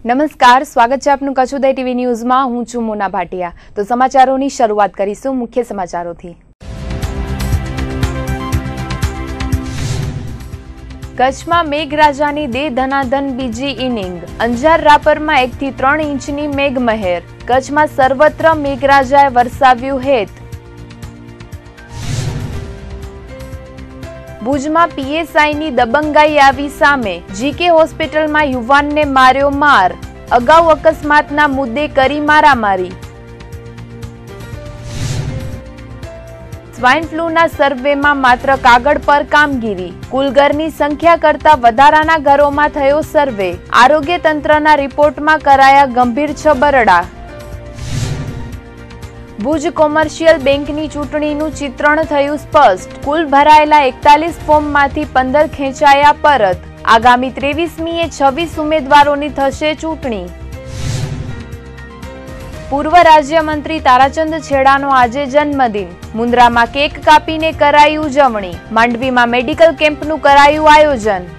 નમસ્કાર, સ્વાગત છે આપનું કચ્છ ઉદય ટીવી ન્યૂઝમાં। હું છું મોના ભાટિયા। તો સમાચારોની શરૂઆત કરીશું મુખ્ય સમાચારોથી। કચ્છમાં મેઘરાજાની દે ધનાધન બીજી ઇનિંગ। અંજાર રાપરમાં 1 થી 3 ઇંચની મેઘમહેર। કચ્છમાં સર્વત્ર મેઘરાજાએ વરસાવ્યું હેત। ભુજમાં પીએસઆઈની દબંગાઈ આવી સામે। જીકે હોસ્પિટલમાં યુવાનને માર્યો માર। અગાઉ અકસ્માતના મુદ્દે કરી મારામારી। સ્વાઇન ફ્લૂના સર્વેમાં માત્ર કાગળ પર કામગીરી। કુલ ઘરની સંખ્યા કરતા વધારાના ઘરોમાં થયો સર્વે। આરોગ્ય તંત્રના રિપોર્ટમાં કરાયા ગંભીર છબરડા। ભુજ કોમર્શિયલ બેંકની ચૂંટણીનું ચિત્રણ થયું સ્પષ્ટ। કુલ ભરાયેલા 41 ફોર્મમાંથી 15 ખેંચાયા પરત। આગામી 23મીએ 26 ઉમેદવારોની થશે ચૂંટણી। પૂર્વ રાજ્યમંત્રી તારાચંદ છેડાનો આજે જન્મદિન। મુન્દ્રામાં કેક કાપીને કરાઈ ઉજવણી। માંડવીમાં મેડિકલ કેમ્પનું કરાયું આયોજન।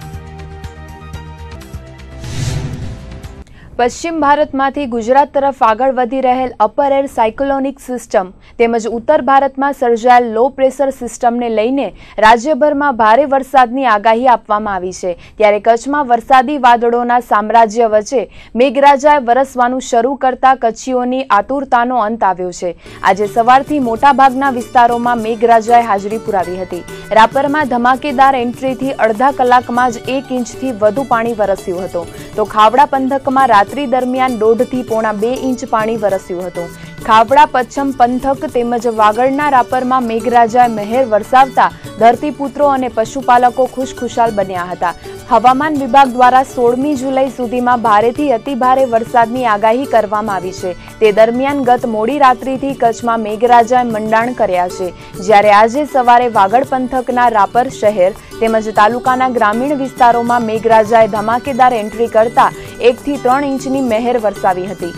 પશ્ચિમ ભારતમાંથી ગુજરાત તરફ આગળ વધી રહેલ અપર એર સાયક્લોનિક સિસ્ટમ તેમજ ઉત્તર ભારતમાં સર્જાયેલ લો પ્રેશર સિસ્ટમને લઈને રાજ્યભરમાં ભારે વરસાદની આગાહી આપવામાં આવી છે। ત્યારે કચ્છમાં વરસાદી વાદળોના સામ્રાજ્ય વચ્ચે મેઘરાજાએ વરસવાનું શરૂ કરતા કચ્છીઓની આતુરતાનો અંત આવ્યો છે। આજે સવારથી મોટાભાગના વિસ્તારોમાં મેઘરાજાએ હાજરી પુરાવી હતી। રાપરમાં ધમાકેદાર એન્ટ્રીથી અડધા કલાકમાં જ 1 ઇંચથી વધુ પાણી વરસ્યું હતું, તો ખાવડા પંથકમાં રાત્રિ દરમિયાન 1.5 થી પોણા 2 ઇંચ પાણી વરસ્યું હતું। ખાવડા પચ્છમ પંથક તેમજ વાગડના રાપરમાં મેઘરાજાએ મહેર વરસાવતા ધરતીપુત્રો અને પશુપાલકો ખુશખુશાલ બન્યા હતા। હવામાન વિભાગ દ્વારા 16મી જુલાઈ સુધીમાં ભારેથી અતિભારે વરસાદની આગાહી કરવામાં આવી છે। તે દરમિયાન ગત મોડી રાત્રિથી કચ્છમાં મેઘરાજાએ મંડાણ કર્યા છે, જ્યારે આજે સવારે વાગડ પંથકના રાપર શહેર તેમજ તાલુકાના ગ્રામીણ વિસ્તારોમાં મેઘરાજાએ ધમાકેદાર એન્ટ્રી કરતા 1 થી 3 ઇંચની મહેર વરસાવી હતી।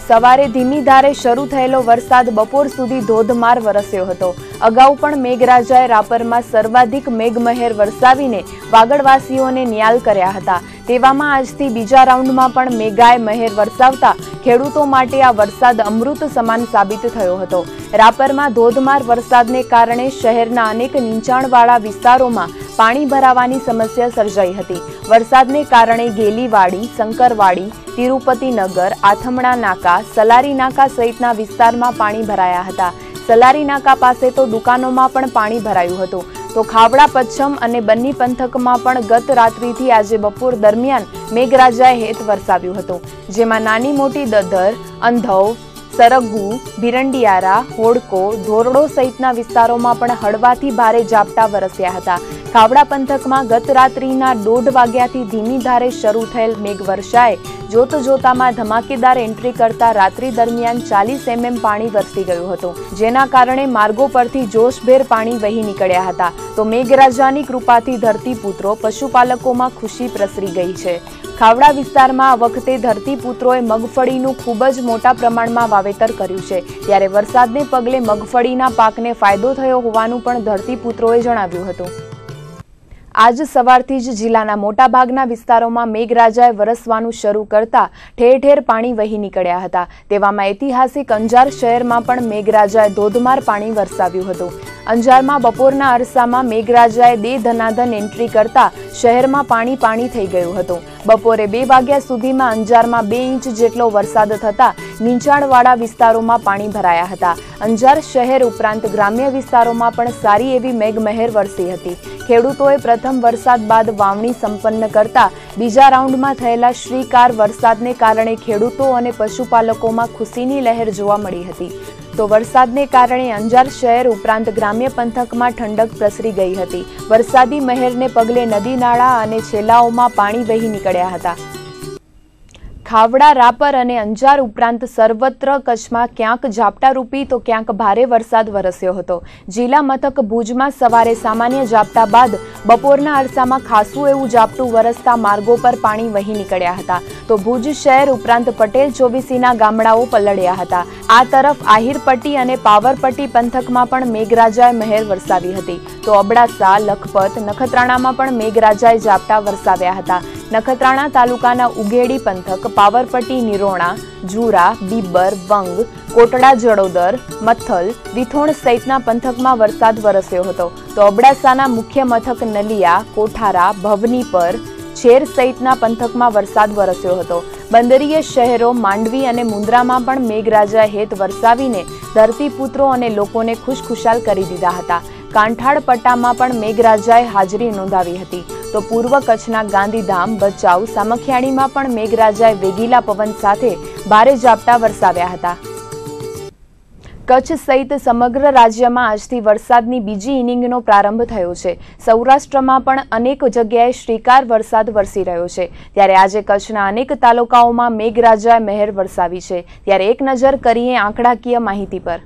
સવારે ધીમી ધારે શરૂ થયેલો વરસાદ બપોર સુધી ધોધમાર વરસ્યો હતો। અગાઉ પણ મેઘરાજાએ રાપરમાં સર્વાધિક મેઘમહેર વરસાવીને વાગડવાસીઓને નિયાલ કર્યા હતા। તેવામાં આજથી બીજા રાઉન્ડમાં પણ મેઘાએ મહેર વરસાવતા ખેડૂતો માટે આ વરસાદ અમૃત સમાન સાબિત થયો હતો। રાપરમાં ધોધમાર વરસાદને કારણે શહેરના અનેક નીચાણવાળા વિસ્તારોમાં પાણી ભરાવાની સમસ્યા સર્જાઈ હતી। વરસાદને કારણે ગેલીવાડી, શંકરવાડી, તિરુપતિનગર, આથમણા નાકા, સલારી નાકા સહિતના વિસ્તારમાં પાણી ભરાયા હતા। સલારી નાકા પાસે તો દુકાનોમાં પણ પાણી ભરાયું હતું, તો ખાવડા પચ્છમ અને બન્ની પંથકમાં પણ ગત રાત્રિથી આજે બપોર દરમિયાન મેઘરાજાએ હેત વરસાવ્યું હતું, જેમાં નાની મોટી દદર, અંધવ, સરગુ, ભીરંડિયારા, હોડકો, ધોરડો સહિતના વિસ્તારોમાં પણ હળવાથી ભારે ઝાપટા વરસ્યા હતા। ખાવડા પંથકમાં ગત રાત્રિના 1:30 વાગ્યાથી ધીમી ધારે શરૂ થયેલ મેઘવર્ષાએ જોતજોતામાં ધમાકેદાર એન્ટ્રી કરતા રાત્રિ દરમિયાન 40 mm પાણી વરસી ગયું હતું, જેના કારણે માર્ગો પરથી જોશભેર પાણી વહી નીકળ્યા હતા। તો મેઘરાજાની કૃપાથી ધરતીપુત્રો પશુપાલકોમાં ખુશી પ્રસરી ગઈ છે। ખાવડા વિસ્તારમાં આ વખતે ધરતીપુત્રોએ મગફળીનું ખૂબ જ મોટા પ્રમાણમાં વાવેતર કર્યું છે, ત્યારે વરસાદને પગલે મગફળીના પાકને ફાયદો થયો હોવાનું પણ ધરતીપુત્રોએ જણાવ્યું હતું। આજ સવારથી જ જિલ્લાના મોટાભાગના વિસ્તારોમાં મેઘરાજાએ વરસવાનું શરૂ કરતા ઠેર ઠેર પાણી વહી નીકળ્યા હતા। તેવામાં ઐતિહાસિક અંજાર શહેરમાં પણ મેઘરાજાએ ધોધમાર પાણી વરસાવ્યું હતું। અંજારમાં બપોરના અરસામાં મેઘરાજાએ દે ધનાધન એન્ટ્રી કરતા શહેરમાં પાણી થઈ ગયું હતું। બપોરે 2 વાગ્યા સુધીમાં અંજારમાં 2 ઇંચ જેટલો વરસાદ થતા નીચાણવાળા વિસ્તારોમાં પાણી ભરાયા હતા। અંજાર શહેર ઉપરાંત ગ્રામ્ય વિસ્તારોમાં પણ સારી એવી મેઘમહેર વરસી હતી। ખેડૂતોએ પ્રથમ વરસાદ બાદ વાવણી સંપન્ન કરતા બીજા રાઉન્ડમાં થયેલા શ્રીકાર વરસાદને કારણે ખેડૂતો અને પશુપાલકોમાં ખુશીની લહેર જોવા મળી હતી। તો વરસાદને કારણે અંજાર શહેર ઉપરાંત ગ્રામ્ય પંથકમાં ઠંડક પ્રસરી ગઈ હતી। વરસાદી મહેરને પગલે નદી નાળા અને છેલાઓમાં પાણી વહી નીકળ્યા હતા। ખાવડા, રાપર અને અંજાર ઉપરાંત સર્વત્ર કચ્છમાં ક્યાંક ઝાપટારૂપી તો ક્યાંક ભારે વરસાદ વરસ્યો હતો। જિલ્લા મથક ભુજમાં સવારે સામાન્ય ઝાપટા બાદ બપોરના અરસામાં ખાસું એવું ઝાપટું વરસતા માર્ગો પર પાણી વહી નીકળ્યા હતા, તો ભુજ શહેર ઉપરાંત પટેલ ચોવીસીના ગામડાઓ પલળ્યા હતા। આ તરફ આહિરપટ્ટી અને પાવરપટ્ટી પંથકમાં પણ મેઘરાજાએ મહેર વરસાવી હતી, તો અબડાસા, લખપત, નખત્રાણામાં પણ મેઘરાજાએ ઝાપટા વરસાવ્યા હતા। નખત્રાણા તાલુકાના ઉગેડી પંથક, પાવરપટ્ટી, નિરોણા, જુરા, બીબર, વંગ, કોટડા, જડોદર, મથલ, વિથોણ સહિતના પંથકમાં વરસાદ વરસ્યો હતો. તો અબડાસાના મુખ્ય મથક નલિયા, કોઠારા, ભવનીપર, છેર સહિતના પંથકમાં વરસાદ વરસ્યો હતો. બંદરીય શહેરો માંડવી અને મુન્દ્રામાં પણ મેઘરાજાએ હેત વરસાવીને ધરતીપુત્રો અને લોકોને ખુશખુશાલ કરી દીધા હતા. કાંઠાળ પટ્ટામાં પણ મેઘરાજાએ હાજરી નોંધાવી હતી. તો પૂર્વ કચ્છના ગાંધીધામ, ભચાઉ, સામખિયાળીમાં પણ મેઘરાજાએ વેગીલા પવન સાથે ભારે ઝાપટા વરસાવ્યા હતા. કચ્છ સહિત સમગ્ર રાજ્યમાં આજથી વરસાદની બીજી ઇનિંગનો પ્રારંભ થયો છે. સૌરાષ્ટ્રમાં પણ અનેક જગ્યાએ શ્રીકાર વરસાદ વરસી રહ્યો છે. ત્યારે આજે કચ્છના અનેક તાલુકાઓમાં મેઘરાજાએ મહેર વરસાવી છે. ત્યારે એક નજર કરીએ આંકડાકીય માહિતી પર.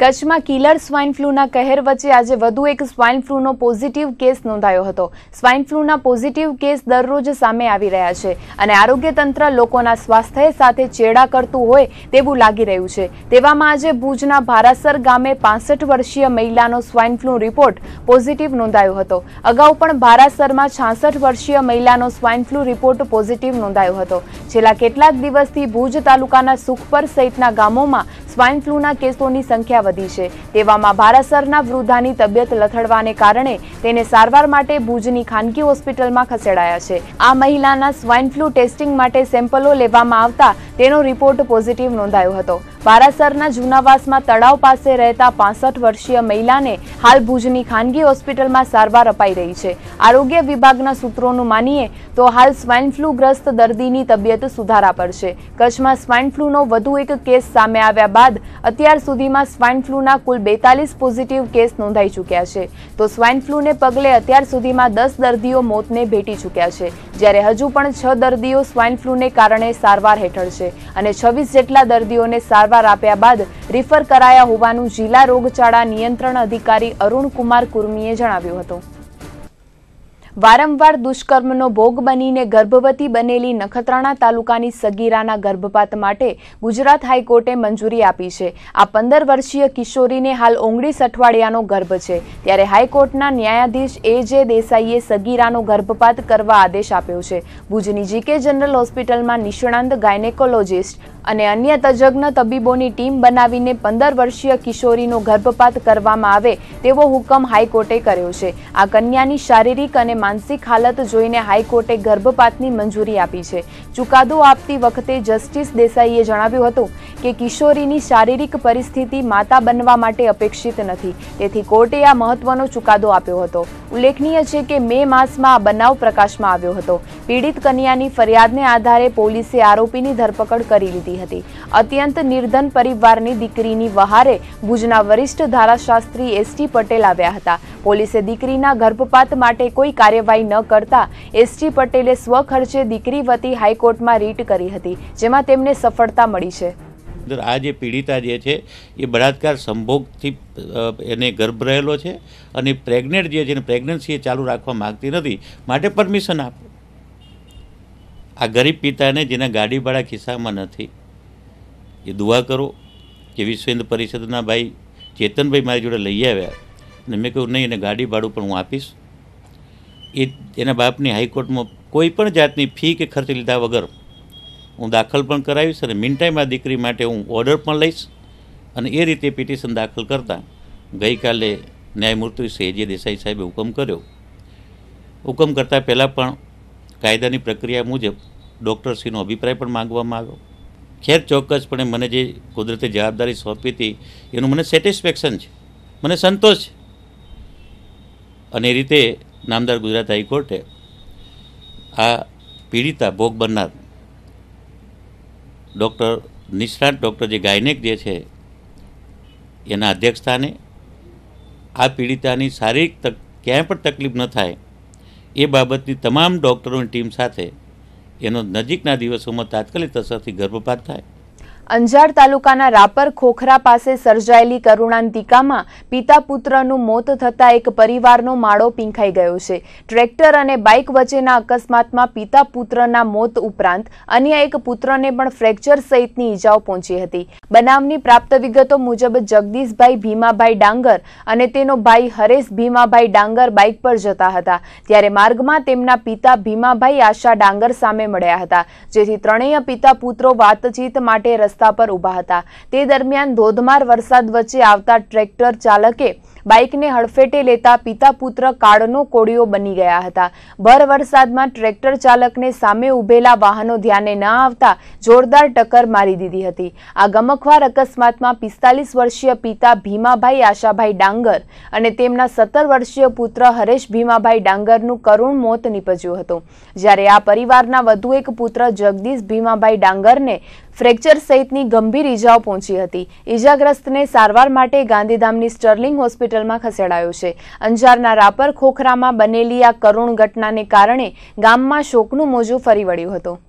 કચ્છમાં કિલર સ્વાઇન ફ્લૂના કહેર વચ્ચે આજે વધુ એક સ્વાઇન ફ્લૂનો પોઝિટિવ કેસ નોંધાયો હતો. સ્વાઇન ફ્લૂના પોઝિટિવ કેસ દરરોજ સામે આવી રહ્યા છે અને આરોગ્ય તંત્ર લોકોના સ્વાસ્થ્ય સાથે ચેડા કરતું હોય તેવું લાગી રહ્યું છે. તેવામાં આજે ભુજના ભારાસર ગામે 65 વર્ષીય મહિલાનો સ્વાઇન ફ્લૂ રિપોર્ટ પોઝિટિવ નોંધાયો હતો. અગાઉ પણ ભારાસરમાં 66 વર્ષીય મહિલાનો સ્વાઇન ફ્લૂ રિપોર્ટ પોઝિટિવ નોંધાયો હતો. છેલ્લા કેટલાક દિવસથી ભુજ તાલુકાના સુખપર સહિતના ગામોમાં સ્વાઇન ફ્લૂના કેસોની સંખ્યા વધી છે. તેવામાં ભારાસરના વૃદ્ધાની તબિયત લથડવાને કારણે તેને સારવાર માટે ભુજની ખાનગી હોસ્પિટલમાં ખસેડાયા છે. આ મહિલાના સ્વાઇન ફ્લૂ ટેસ્ટિંગ માટે સેમ્પલો લેવામાં આવતા તેનો રિપોર્ટ પોઝિટિવ નોંધાયો હતો. ભારાસરના જૂનાવાસમાં તળાવ પાસે રહેતા 65 વર્ષીય મહિલાને હાલ ભુજની ખાનગી હોસ્પિટલમાં સારવાર અપાઈ રહી છે. આરોગ્ય વિભાગના સૂત્રોનું માનીએ તો હાલ સ્વાઇન ફ્લૂગ્રસ્ત દર્દીની તબિયત સુધારા પર છે. કચ્છમાં સ્વાઇન ફ્લૂનો વધુ એક કેસ સામે આવ્યા બાદ અત્યાર સુધીમાં સ્વાઇન ફ્લૂના કુલ 42 પોઝિટિવ કેસ નોંધાઈ ચૂક્યા છે. તો સ્વાઇન ફ્લૂને પગલે અત્યાર સુધીમાં 10 દર્દીઓ મોતને ભેટી ચૂક્યા છે. જ્યારે હજુ પણ 6 દર્દીઓ સ્વાઇન ફ્લૂને કારણે સારવાર હેઠળ છે અને 26 જેટલા દર્દીઓને સારવાર આપ્યા બાદ રિફર કરાયા હોવાનું જિલ્લા રોગચાળા નિયંત્રણ અધિકારી અરુણ કુમાર કુર્મીએ જણાવ્યું હતું. વારંવાર દુષ્કર્મનો ભોગ બનીને ગર્ભવતી બનેલી નખત્રાણા તાલુકાની સગીરાના ગર્ભપાત માટે ગુજરાત હાઈકોર્ટે મંજૂરી આપી છે. આ 15 વર્ષીય કિશોરીને હાલ 19 અઠવાડિયાનો ગર્ભ છે. ત્યારે હાઈકોર્ટના ન્યાયાધીશ A.J. દેસાઈએ સગીરાનો ગર્ભપાત કરવા આદેશ આપ્યો છે. ભુજની G.K. જનરલ હોસ્પિટલમાં નિષ્ણાંત ગાયનેકોલોજિસ્ટ અને અન્ય તજજ્ઞ તબીબોની ટીમ બનાવીને 15 વર્ષીય કિશોરીનો ગર્ભપાત કરવામાં આવે તેવો હુકમ હાઈકોર્ટે કર્યો છે. આ કન્યાની શારીરિક અને માનસિક હાલત જોઈને હાઈકોર્ટે ગર્ભપાતની મંજૂરી આપી છે. ચુકાદો આપતી વખતે જસ્ટિસ દેસાઈએ જણાવ્યું હતું કે કિશોરીની શારીરિક પરિસ્થિતિ માતા બનવા માટે અપેક્ષિત નથી. તેથી કોર્ટે આ મહત્વનો ચુકાદો આપ્યો હતો. ઉલ્લેખનીય છે કે મે માસમાં આ બનાવ પ્રકાશમાં આવ્યો હતો. પીડિત કન્યાની ફરિયાદને આધારે પોલીસે આરોપીની ધરપકડ કરી લીધી હતી. અત્યંત નિર્ધન પરિવારની દીકરીની વહારે ભુજના વરિષ્ઠ ધારાશાસ્ત્રી S.T. પટેલ આવ્યા હતા. પોલીસે દીકરીના ગર્ભપાત માટે કોઈ કાર્યવાહી ન કરતા S.T. પટેલે સ્વખર્ચે દીકરી વતી હાઈકોર્ટમાં રીટ કરી હતી, જેમાં તેમને સફળતા મળી છે. આ જે પીડિતા જે છે એ બળાત્કાર સંભોગથી એને ગર્ભ રહેલો છે અને પ્રેગ્નેન્ટ જે છે પ્રેગ્નન્સી એ ચાલુ રાખવા માગતી નથી, માટે પરમિશન આપો. આ ગરીબ પિતાને જેના ગાડી ભાડા ખિસ્સામાં નથી, એ દુઆ કરો કે વિશ્વ હિન્દુ પરિષદના ભાઈ ચેતનભાઈ મારી જોડે લઈ આવ્યા અને મેં કહ્યું નહીં, એને ગાડી ભાડું પણ હું આપીશ. એના બાપની હાઈકોર્ટમાં કોઈ પણ જાતની ફી કે ખર્ચ લીધા વગર હું દાખલ પણ કરાવીશ અને મીન ટાઈમ આ દીકરી માટે હું ઓર્ડર પણ લઈશ. અને એ રીતે પિટિશન દાખલ કરતાં ગઈકાલે ન્યાયમૂર્તિ શ્રી A.J. દેસાઈ સાહેબે હુકમ કર્યો. હુકમ કરતાં પહેલાં પણ કાયદાની પ્રક્રિયા મુજબ ડૉક્ટરશ્રીનો અભિપ્રાય પણ માગવામાં આવ્યો. ખેર ચોક્કસપણે મને જે કુદરતી જવાબદારી સોંપી હતી એનું મને સેટિસ્ફેક્શન છે, મને સંતોષ છે. અને એ રીતે નામદાર ગુજરાત હાઈકોર્ટે આ પીડિતા ભોગ બનનાર નિષ્ણાત ડૉક્ટર જે ગાયનેક જે છે એના અધ્યક્ષસ્થાને આ પીડિતાની શારીરિક ક્યાંય પણ તકલીફ ન થાય એ બાબતની તમામ ડૉક્ટરોની ટીમ સાથે એનો નજીકના દિવસોમાં તાત્કાલિક અસરથી ગર્ભપાત થાય. અંજાર તાલુકાના રાપર ખોખરા પાસે સર્જાયેલી કરુણાંતિકામાં પિતા પુત્રનું મોત થતાં એક પરિવારનો માળો પીંખાઈ ગયો છે. ટ્રેક્ટર અને બાઇક વચ્ચેના અકસ્માતમાં પિતા પુત્રના મોત ઉપરાંત અન્ય એક પુત્રને પણ ફ્રેક્ચર સહિતની ઈજાઓ પહોંચી હતી. બનાવની પ્રાપ્ત વિગતો મુજબ જગદીશભાઈ ભીમાભાઈ ડાંગર અને તેનો ભાઈ હરેશ ભીમાભાઈ ડાંગર બાઇક પર જતા હતા, ત્યારે માર્ગમાં તેમના પિતા ભીમાભાઈ આશા ડાંગર સામે મળ્યા હતા, જેથી ત્રણેય પિતા પુત્રો વાતચીત માટે રસ્તા પર ઊભા હતા. તે દરમિયાન ધોધમાર વરસાદ વચ્ચે આવતા ટ્રેક્ટર ચાલકે બાઇકને હડફેટે લેતા પિતા પુત્ર કાળનો કોળિયો બની ગયા હતા. ભર વરસાદમાં ટ્રેક્ટર ચાલકને સામે ઉભેલા વાહનો ધ્યાને ન આવતા જોરદાર ટક્કર મારી દીધી હતી. આ ગમખ્વાર અકસ્માતમાં 45 વર્ષીય પિતા ભીમાભાઈ આશાભાઈ ડાંગર અને તેમના 17 વર્ષીય પુત્ર હરેશ ભીમાભાઈ ડાંગરનું કરુણ મોત નીપજ્યું હતું, જ્યારે આ પરિવારના વધુ એક પુત્ર જગદીશ ભીમાભાઈ ડાંગરને ફ્રેક્ચર સહિતની ગંભીર ઈજાઓ પહોંચી હતી. ઈજાગ્રસ્તને સારવાર માટે ગાંધીધામની સ્ટર્લિંગ હોસ્પિટલમાં ખસેડાયો છે. અંજારના રાપર ખોખરામાં બનેલી આ કરુણ ઘટનાને કારણે ગામમાં શોકનું મોજું ફરી વળ્યું હતું.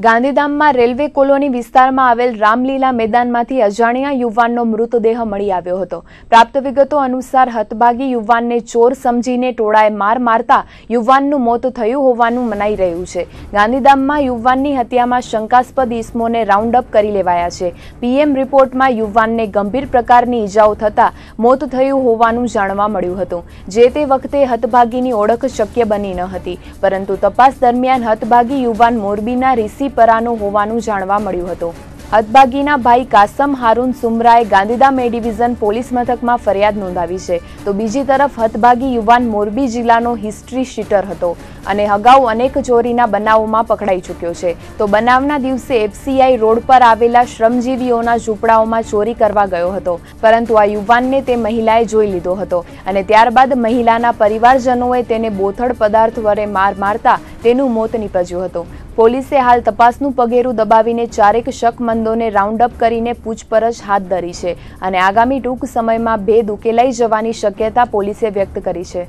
ગાંધીધામમાં રેલવે કોલોની વિસ્તારમાં આવેલ રામલીલા મેદાનમાંથી અજાણ્યા યુવાનનો મૃતદેહ મળી આવ્યો હતો. પ્રાપ્ત વિગતો અનુસાર હતભાગી યુવાનને ચોર સમજીને ટોળાએ માર મારતા યુવાનનું મોત થયું હોવાનું મનાઈ રહ્યું છે. ગાંધીધામમાં યુવાનની હત્યામાં શંકાસ્પદ ઇસમોને રાઉન્ડ અપ કરી લેવાયા છે. પીએમ રિપોર્ટમાં યુવાનને ગંભીર પ્રકારની ઈજાઓ થતા મોત થયું હોવાનું જાણવા મળ્યું હતું. જે તે વખતે હતભાગીની ઓળખ શક્ય બની ન હતી, પરંતુ તપાસ દરમિયાન હતભાગી યુવાન મોરબીના પરાનું હોવાનું જાણવા મળ્યું હતું. હતભાગીના ભાઈ કાસમ હારૂન સુમરાએ ગાંધીધામ એ ડિવિઝન પોલીસ મથકમાં ફરિયાદ નોંધાવી છે, તો બીજી તરફ હતભાગી યુવાન મોરબી જિલ્લાનો હિસ્ટ્રી શીટર હતો અને અગાઉ અનેક ચોરીના બનાવોમાં પકડાઈ ચૂક્યો છે. તો બનાવના દિવસે એફસીઆઈ રોડ પર આવેલા શ્રમજીવીઓના ઝૂંપડાઓમાં ચોરી કરવા ગયો હતો, પરંતુ આ યુવાનને તે મહિલાએ જોઈ લીધો હતો અને ત્યારબાદ મહિલાના પરિવારજનોએ તેને બોથડ પદાર્થ વડે માર મારતા તેનું મોત નીપજ્યું હતું. પોલીસે હાલ તપાસનું પગેરું દબાવીને ચારેક શકમંદોને રાઉન્ડ અપ કરીને પૂછપરછ હાથ ધરી છે અને આગામી ટૂંક સમયમાં ભેદ ઉકેલાઈ જવાની શક્યતા પોલીસે વ્યક્ત કરી છે.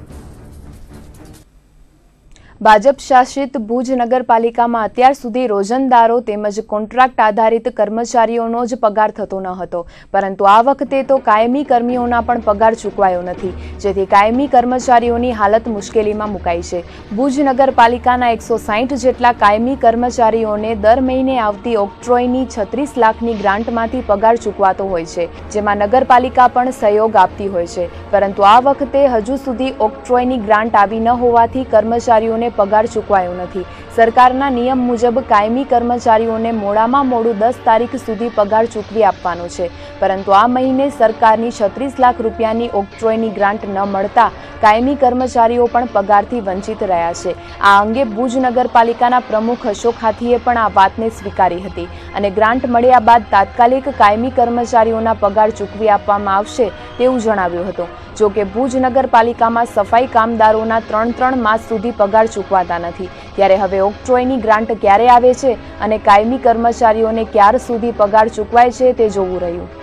ભાજપ શાસિત ભુજ નગરપાલિકામાં અત્યાર સુધી રોજંદારો તેમજ કોન્ટ્રાક્ટ આધારિત કર્મચારીઓનો જ પગાર થતો ન હતો, પરંતુ આ વખતે તો કાયમી કર્મીઓના પણ પગાર ચૂકવાયો નથી, જેથી કાયમી કર્મચારીઓની હાલત મુશ્કેલીમાં મુકાઈ છે. ભુજ નગરપાલિકાના 160 જેટલા કાયમી કર્મચારીઓને દર મહિને આવતી ઓક્ટ્રોયની 36 લાખની ગ્રાન્ટમાંથી પગાર ચૂકવાતો હોય છે, જેમાં નગરપાલિકા પણ સહયોગ આપતી હોય છે, પરંતુ આ વખતે હજુ સુધી ઓક્ટ્રોયની ગ્રાન્ટ આવી ન હોવાથી કર્મચારીઓને પગાર ચૂકવાયો નથી. સરકારના નિયમ મુજબ કાયમી કર્મચારીઓને મોડામાં મોડું 10 તારીખ સુધી પગાર ચૂકવી આપવાનો છે, પરંતુ આ મહિને સરકારની 36 લાખ રૂપિયાની ઓક્ટ્રોયની ગ્રાન્ટ ન મળતા કાયમી કર્મચારીઓ પણ પગારથી વંચિત રહ્યા છે. આ અંગે ભુજ નગરપાલિકાના પ્રમુખ અશોક હાથીએ પણ આ વાતને સ્વીકારી હતી અને ગ્રાન્ટ મળ્યા બાદ તાત્કાલિક કાયમી કર્મચારીઓના પગાર ચૂકવી આપવામાં આવશે તેવું જણાવ્યું હતું. જો કે ભુજ નગરપાલિકામાં સફાઈ કામદારોના 3 માસ સુધી પગાર ચૂકવાતા નથી, ત્યારે હવે ઓક્ટ્રોયની ગ્રાન્ટ ક્યારે આવે છે અને કાયમી કર્મચારીઓને ક્યાર સુધી પગાર ચૂકવાય છે તે જોવું રહ્યું.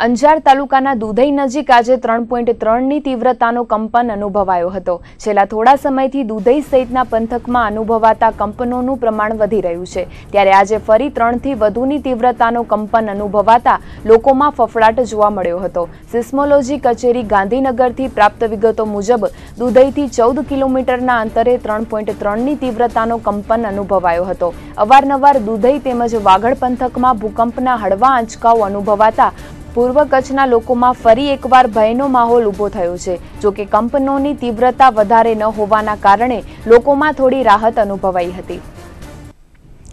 અંજાર તાલુકાના દુધઈ નજીક આજે 3.3ની તીવ્રતાનો કંપન અનુભવાયો હતો. છેલ્લા થોડા સમયથી દુધઈ સહિતના પંથકમાં અનુભવાતા કંપનોનું પ્રમાણ વધી રહ્યું છે, ત્યારે આજે ફરી 3થી વધુની તીવ્રતાનો કંપન અનુભવાતા લોકોમાં ફફડાટ જોવા મળ્યો હતો. સિસ્મોલોજી કચેરી ગાંધીનગરથી પ્રાપ્ત વિગતો મુજબ દુધઈથી 14 કિલોમીટરના અંતરે 3.3ની તીવ્રતાનો કંપન અનુભવાયો હતો. અવારનવાર દુધઈ તેમજ વાગડ પંથકમાં ભૂકંપના હળવા આંચકાઓ અનુભવાતા પૂર્વ કચ્છના લોકોમાં ફરી એકવાર ભયનો માહોલ ઊભો થયો છે. જો કે કંપનોની તીવ્રતા વધારે ન હોવાના કારણે લોકોમાં થોડી રાહત અનુભવાઈ હતી.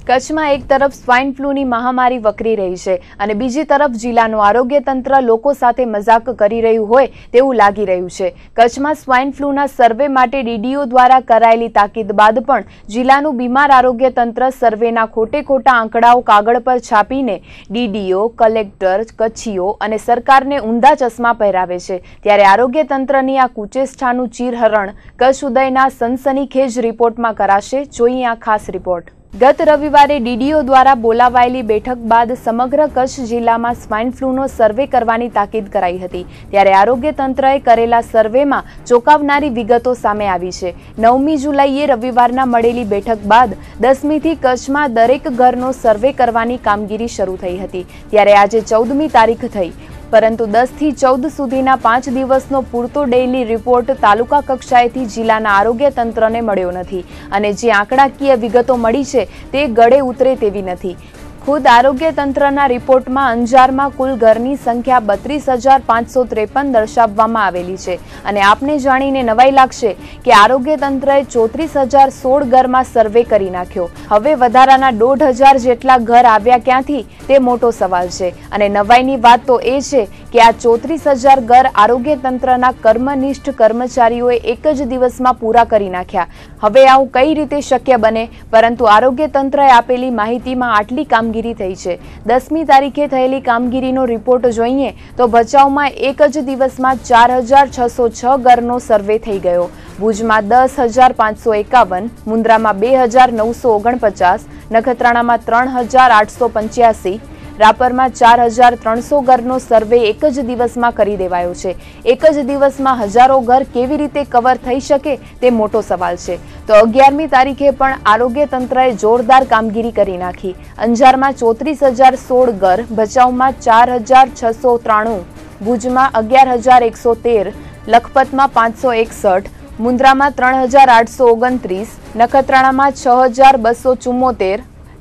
કચ્છમાં એક તરફ સ્વાઇન ફ્લૂની મહામારી વકરી રહી છે અને બીજી તરફ જિલ્લાનું આરોગ્ય તંત્ર લોકો સાથે મજાક કરી રહ્યું હોય તેવું લાગી રહ્યું છે. કચ્છમાં સ્વાઇન ફ્લૂના સર્વે માટે ડીડીઓ દ્વારા કરાયેલી તાકીદ બાદ પણ જિલ્લાનું બીમાર આરોગ્ય તંત્ર સર્વેના ખોટા આંકડાઓ કાગળ પર છાપીને ડીડીઓ, કલેક્ટર, કચ્છીઓ અને સરકારને ઊંધા ચશ્મા પહેરાવે છે. ત્યારે આરોગ્ય તંત્રની આ કુચેષ્ટાનું ચીરહરણ કચ્છ ઉદયના સનસનીખેજ રિપોર્ટમાં કરાશે. જોઈએ આ ખાસ રિપોર્ટ. ગત રવિવારે ડીડીઓ દ્વારા બોલાવાયેલી બેઠક બાદ સમગ્ર કચ્છ જિલ્લામાં સ્વાઇન ફ્લૂનો સર્વે કરવાની તાકીદ કરાઈ હતી। ત્યારે આરોગ્ય તંત્રએ કરેલા સર્વેમાં ચોંકાવનારી વિગતો સામે આવી છે। 9મી જુલાઈએ રવિવારના મળેલી બેઠક બાદ 10મીથી કચ્છમાં દરેક ઘરનો સર્વે કરવાની કામગીરી શરૂ થઈ હતી। ત્યારે આજે 14મી તારીખ થઈ, પરંતુ 10 થી 14 સુધીના 5 દિવસનો પૂરતો ડેઇલી રિપોર્ટ તાલુકા કક્ષાએથી જિલ્લાના આરોગ્ય તંત્રને મળ્યો નથી અને જે આંકડાકીય વિગતો મળી છે તે ગળે ઉતરે તેવી નથી। ખુદ આરોગ્ય તંત્રના રિપોર્ટમાં અંજારમાં કુલ ઘરની સંખ્યા 32,553 દર્શાવવામાં આવેલી છે અને આપને જાણીને નવાઈ લાગશે કે આરોગ્ય તંત્રએ 34,016 ઘરમાં સર્વે કરી નાખ્યો। હવે વધારાના 1,500 જેટલા ઘર આવ્યા ક્યાંથી તે મોટો સવાલ છે અને નવાઈની વાત તો એ છે કે આ 34,000 ઘર આરોગ્ય તંત્રના કર્મનિષ્ઠ કર્મચારીઓએ એક જ દિવસમાં પૂરા કરી નાખ્યા। હવે આવું કઈ રીતે શક્ય બને? પરંતુ આરોગ્ય તંત્રએ આપેલી માહિતીમાં આટલી કામગીરી થઈ છે। 10મી તારીખે થયેલી કામગીરીનો રિપોર્ટ જોઈએ તો ભચાઉમાં એક જ દિવસમાં 4,606 ઘરનો સર્વે થઈ ગયો, ભુજમાં 10,551, મુન્દ્રામાં 2,949, નખત્રાણામાં 3,885, રાપરમાં 4,300 ઘરનો સર્વે એક જ દિવસમાં કરી દેવાયો છે। એક જ દિવસમાં હજારો ઘર કેવી રીતે કવર થઈ શકે તે મોટો સવાલ છે। તો 11મી તારીખે પણ આરોગ્ય તંત્રએ જોરદાર કામગીરી કરી નાખી। અંજારમાં 34,016 ઘર, ભચાઉમાં 4,693, ભુજમાં 11,113, લખપતમાં 561, મુન્દ્રામાં 3,829, નખત્રાણામાં 6,274,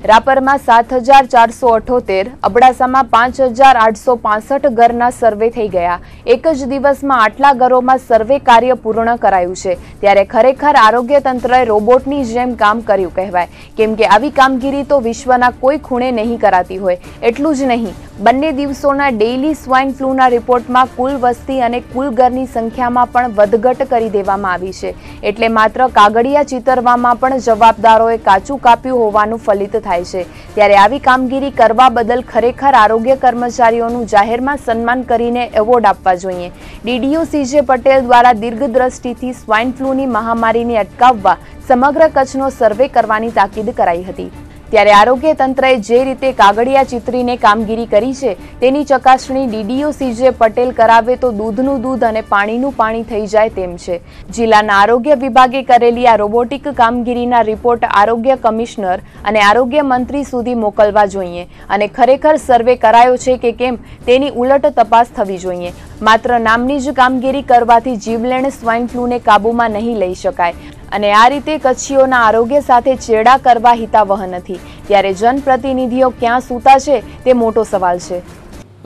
રાપરમાં 7,478, અબડાસામાં 5,865 ઘરના સર્વે થઈ ગયા। એક જ દિવસમાં આટલા ઘરોમાં સર્વે કાર્ય પૂર્ણ કરાયું છે ત્યારે ખરેખર આરોગ્ય તંત્રએ રોબોટની જેમ કામ કર્યું કહેવાય, કેમ કે આવી કામગીરી તો વિશ્વના કોઈ ખૂણે નહીં કરાતી હોય। એટલું જ નહીં, બંને દિવસોના ડેઇલી સ્વાઇન ફ્લૂના રિપોર્ટમાં કુલ વસ્તી અને કુલ ઘરની સંખ્યામાં પણ વધઘટ કરી દેવામાં આવી છે, એટલે માત્ર કાગળિયા ચિતરવામાં પણ જવાબદારોએ કાચું કાપ્યું હોવાનું ફલિત થાય છે। ત્યારે આવી કામગીરી કરવા બદલ ખરેખર આરોગ્ય કર્મચારીઓનું જાહેરમાં સન્માન કરીને એવોર્ડ આપવા જોઈએ। ડીડીઓ CJ પટેલ દ્વારા દીર્ઘદ્રષ્ટિથી સ્વાઇન ફ્લૂની મહામારીને અટકાવવા સમગ્ર કચ્છનો સર્વે કરવાની તાકીદ કરાઈ હતી। ત્યારે આરોગ્ય તંત્રએ જે રીતે કાગળિયા ચિત્રીને કામગીરી કરી છે તેની ચકાસણી ડીડીઓ CJ પટેલ કરાવે તો દૂધનું દૂધ અને પાણીનું પાણી થઈ જાય તેમ છે। જિલ્લાના આરોગ્ય વિભાગે કરેલી આ રોબોટિક કામગીરીના રિપોર્ટ આરોગ્ય કમિશનર અને આરોગ્ય મંત્રી સુધી મોકલવા જોઈએ અને ખરેખર સર્વે કરાયો છે કે કેમ તેની ઉલટ તપાસ થવી જોઈએ। માત્ર નામની જ કામગીરી કરવાથી જીવલેણ સ્વાઇન ફ્લૂને કાબૂમાં નહીં લઈ શકાય અને આ રીતે કચ્છીઓના આરોગ્ય સાથે ચેડા કરવા હિતાવહ નથી। ત્યારે જનપ્રતિનિધિઓ ક્યાં સૂતા છે તે મોટો સવાલ છે।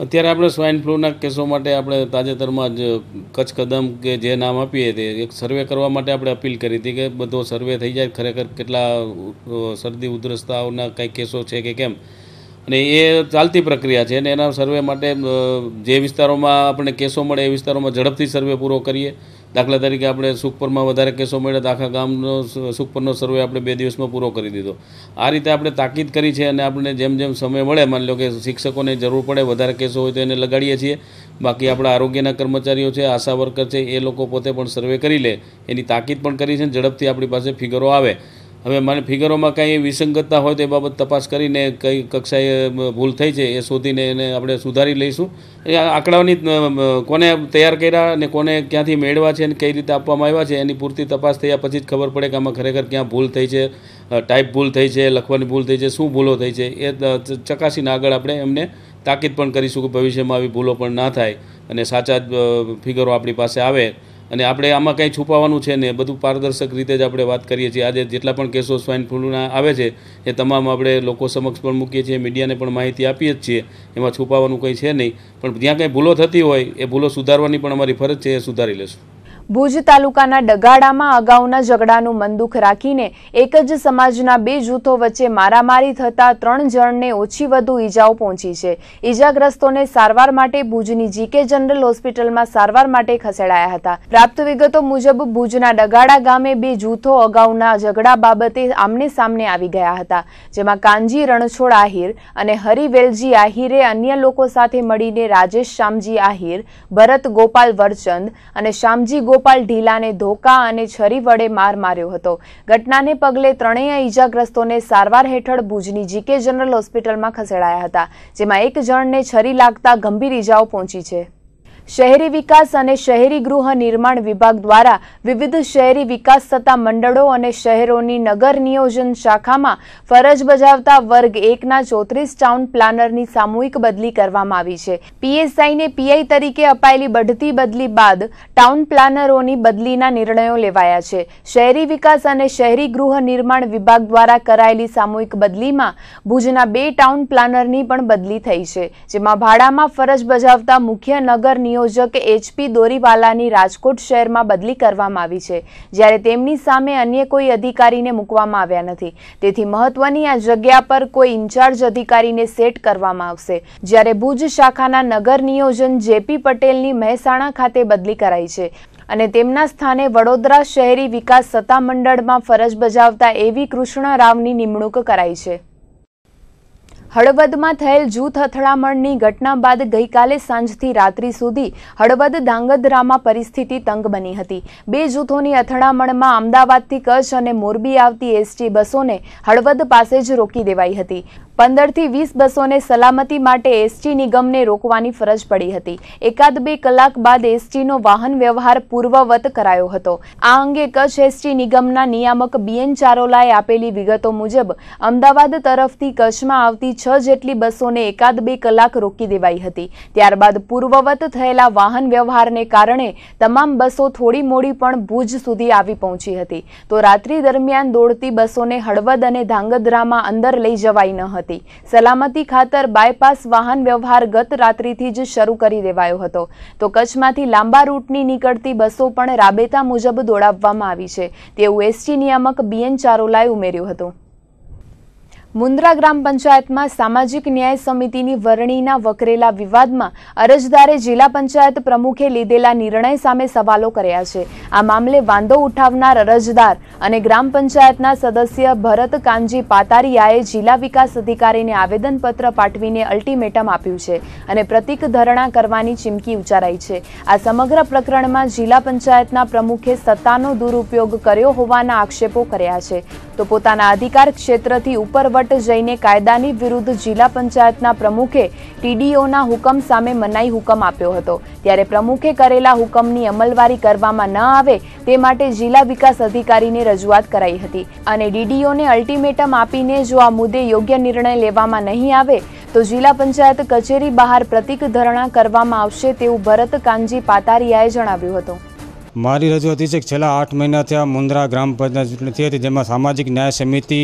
અત્યારે આપણે સ્વાઇન ફ્લૂના કેસો માટે આપણે તાજેતરમાં જ કચ્છ કદમ કે જે નામ આપીએ તે એક સર્વે કરવા માટે આપણે અપીલ કરી હતી કે બધો સર્વે થઈ જાય, ખરેખર કેટલા શરદી ઉધરસ તાવના કંઈ કેસો છે કે કેમ, અને એ ચાલતી પ્રક્રિયા છે અને એના સર્વે માટે જે વિસ્તારોમાં આપણે કેસો મળે એ વિસ્તારોમાં ઝડપથી સર્વે પૂરો કરીએ। દાખલા તરીકે આપણે સુખપરમાં વધારે કેસો મળ્યા તો આખા ગામનો સુખપરનો સર્વે આપણે 2 દિવસમાં પૂરો કરી દીધો। આ રીતે આપણે તાકીદ કરી છે અને આપણે જેમ જેમ સમય મળે, માની લો કે શિક્ષકોને જરૂર પડે, વધારે કેસો હોય તો એને લગાડીએ છીએ। બાકી આપણા આરોગ્યના કર્મચારીઓ છે, આશા વર્કર છે, એ લોકો પોતે પણ સર્વે કરી લે એની તાકીદ પણ કરી છે। ઝડપથી આપણી પાસે ફિગરો આવે। હવે મને ફિગરોમાં કંઈ વિસંગતતા હોય તો એ બાબત તપાસ કરીને કઈ કક્ષાએ ભૂલ થઈ છે એ શોધીને એને આપણે સુધારી લઈશું। એ આંકડાઓની કોને તૈયાર કર્યા અને કોને ક્યાંથી મેળવ્યા છે અને કઈ રીતે આપવામાં આવ્યા છે એની પૂરતી તપાસ થયા પછી જ ખબર પડે કે આમાં ખરેખર ક્યાં ભૂલ થઈ છે, ટાઈપ ભૂલ થઈ છે, લખવાની ભૂલ થઈ છે, શું ભૂલો થઈ છે એ ચકાસીને આગળ આપણે એમને તાકીદ પણ કરીશું કે ભવિષ્યમાં આવી ભૂલો પણ ના થાય અને સાચા જ ફિગરો આપણી પાસે આવે। અને આપણે આમાં કંઈ છુપાવવાનું છે ને, બધું પારદર્શક રીતે જ આપણે વાત કરીએ છીએ। આજે જેટલા પણ કેસો સ્વાઇન ફ્લૂના આવે છે એ તમામ આપણે લોકો સમક્ષ પણ મૂકીએ છીએ, મીડિયાને પણ માહિતી આપીએ જ છીએ, એમાં છુપાવવાનું કંઈ છે નહીં। પણ જ્યાં કંઈ ભૂલો થતી હોય એ ભૂલો સુધારવાની પણ અમારી ફરજ છે, એ સુધારી લેશું। ભુજ તાલુકાના ડગાડામાં અગાઉના ઝઘડાનું મનદુખ રાખીને એક જ સમાજના 2 જૂથો વચ્ચે મારામારી થતા 3 જણને ઓછી વધુ ઈજાઓ પહોંચી છે। ઈજાગ્રસ્તોને સારવાર માટે ભુજની GK જનરલ હોસ્પિટલમાં સારવાર માટે ખસેડાયા હતા। પ્રાપ્ત વિગતો મુજબ ભુજના ડગાડા ગામે 2 જૂથો અગાઉના ઝઘડા બાબતે આમને સામને આવી ગયા હતા, જેમાં કાનજી રણછોડ આહિર અને હરિવેલજી આહિરે અન્ય લોકો સાથે મળીને રાજેશ શામજી આહિર, ભરત ગોપાલ વરચંદ અને શામજી ગોપાલ રાજગોપાલ ઢીલાને ધોકા અને છરી વડે માર માર્યો હતો. ઘટનાને પગલે ત્રણેય ઈજાગ્રસ્તોને સારવાર હેઠળ ભુજની જીકે જનરલ હોસ્પિટલમાં ખસેડાયા હતા, જેમાં એક જણને છરી લાગતા ગંભીર ઈજાઓ પહોંચી છે. શહેરી વિકાસ અને શહેરી ગૃહ નિર્માણ વિભાગ દ્વારા વિવિધ શહેરી વિકાસ સત્તા મંડળો અને શહેરોની નગર નિયોજન શાખામાં ફરજ બજાવતા વર્ગ 1ના 34 ટાઉન પ્લાનરની સામૂહિક બદલી કરવામાં આવી છે. પીએસઆઈને પીઆઈ તરીકે અપાયેલી બઢતી બદલી બાદ ટાઉન પ્લાનરોની બદલીના નિર્ણયો લેવાયા છે. શહેરી વિકાસ અને શહેરી ગૃહ નિર્માણ વિભાગ દ્વારા કરાયેલી સામૂહિક બદલીમાં ભુજના 2 ટાઉન પ્લાનરની પણ બદલી થઈ છે, જેમાં ભાડામાં ફરજ બજાવતા મુખ્ય નગર નિયોજક HP દોરીવાલાની રાજકોટ શહેરમાં બદલી કરવામાં આવી છે, જ્યારે તેમની સામે અન્ય કોઈ અધિકારીને મૂકવામાં આવ્યા નથી. તેથી મહત્વની આ જગ્યા પર કોઈ ઇન્ચાર્જ અધિકારીને સેટ કરવામાં આવશે, જ્યારે ભુજ શાખાના નગર નિયોજન JP પટેલની મહેસાણા ખાતે બદલી કરાઈ છે અને તેમના સ્થાને વડોદરા શહેરી વિકાસ સત્તામંડળમાં ફરજ બજાવતા AV કૃષ્ણરાવની નિમણૂક કરાઈ છે. હળવદમાં થયેલ જૂથ અથડામણની ઘટના બાદ ગઈકાલે સાંજથી રાત્રિ સુધી હળવદ ધાંગધ્રામાં પરિસ્થિતિ તંગ બની હતી. 2 જૂથોની અથડામણમાં અમદાવાદથી કચ્છ અને મોરબી આવતી ST બસોને હળવદ પાસે જ રોકી દેવાઈ હતી. 15 થી 20 બસોને સલામતી માટે ST નિગમને રોકવાની ફરજ પડી હતી. 1-2 કલાક બાદ STનો વાહન વ્યવહાર પૂર્વવત કરાયો હતો. આ અંગે કચ્છ ST નિગમના નિયામક BN ચારોલાએ આપેલી વિગતો મુજબ અમદાવાદ તરફથી કચ્છમાં આવતી 6 જેટલી બસોને 1-2 કલાક રોકી દેવાઈ હતી. ત્યારબાદ પૂર્વવત થયેલા વાહન વ્યવહારને કારણે તમામ બસો થોડી મોડી પણ ભુજ સુધી આવી પહોંચી હતી. તો રાત્રિ દરમિયાન દોડતી બસોને હળવદ અને ધાંગધ્રામાં અંદર લઈ જવાઈ ન હતી. સલામતી ખાતર બાયપાસ વાહન વ્યવહાર ગત રાત્રિથી જ શરૂ કરી દેવાયો હતો. તો કચ્છમાંથી લાંબા રૂટની નીકળતી બસો પણ રાબેતા મુજબ દોડાવવામાં આવી છે, તેવું ST નિયામક BN ચારોલાએ ઉમેર્યું હતું. મુન્દ્રા ગ્રામ પંચાયતમાં સામાજિક ન્યાય સમિતિની વરણીના વકરેલા વિવાદમાં અરજદારે જિલ્લા પંચાયત પ્રમુખે લીધેલા નિર્ણય સામે સવાલો કર્યા છે. આ મામલે વાંધો ઉઠાવનાર અરજદાર અને ગ્રામ પંચાયતના સદસ્ય ભરત કાનજી પાતારિયાએ જિલ્લા વિકાસ અધિકારીને આવેદનપત્ર પાઠવીને અલ્ટિમેટમ આપ્યું છે અને પ્રતિક ધરણા કરવાની ચીમકી ઉચ્ચારાઈ છે. આ સમગ્ર પ્રકરણમાં જિલ્લા પંચાયતના પ્રમુખે સત્તાનો દુરુપયોગ કર્યો હોવાના આક્ષેપો કર્યા છે. તો પોતાના અધિકાર ક્ષેત્રથી ઉપરવટ જઈને કાયદાની વિરુદ્ધ જિલ્લા પંચાયતના પ્રમુખે TDOના હુકમ સામે મનાઈ હુકમ આપ્યો હતો. ત્યારે પ્રમુખે કરેલા હુકમની અમલવારી કરવામાં ન આવે તે માટે જિલ્લા વિકાસ અધિકારીને રજૂઆત કરાઈ હતી અને DDOને અલ્ટિમેટમ આપીને જો આ મુદ્દે યોગ્ય નિર્ણય લેવામાં નહીં આવે તો જિલ્લા પંચાયત કચેરી બહાર પ્રતિક ધરણા કરવામાં આવશે તેવું ભરત કાનજી પાતારિયાએ જણાવ્યું હતું. મારી રજૂઆત છે કે છેલ્લા 8 મહિના થયા મુન્દ્રા ગ્રામ પંચાયત ચૂંટણી થઈ હતી, જેમાં સામાજિક ન્યાય સમિતિ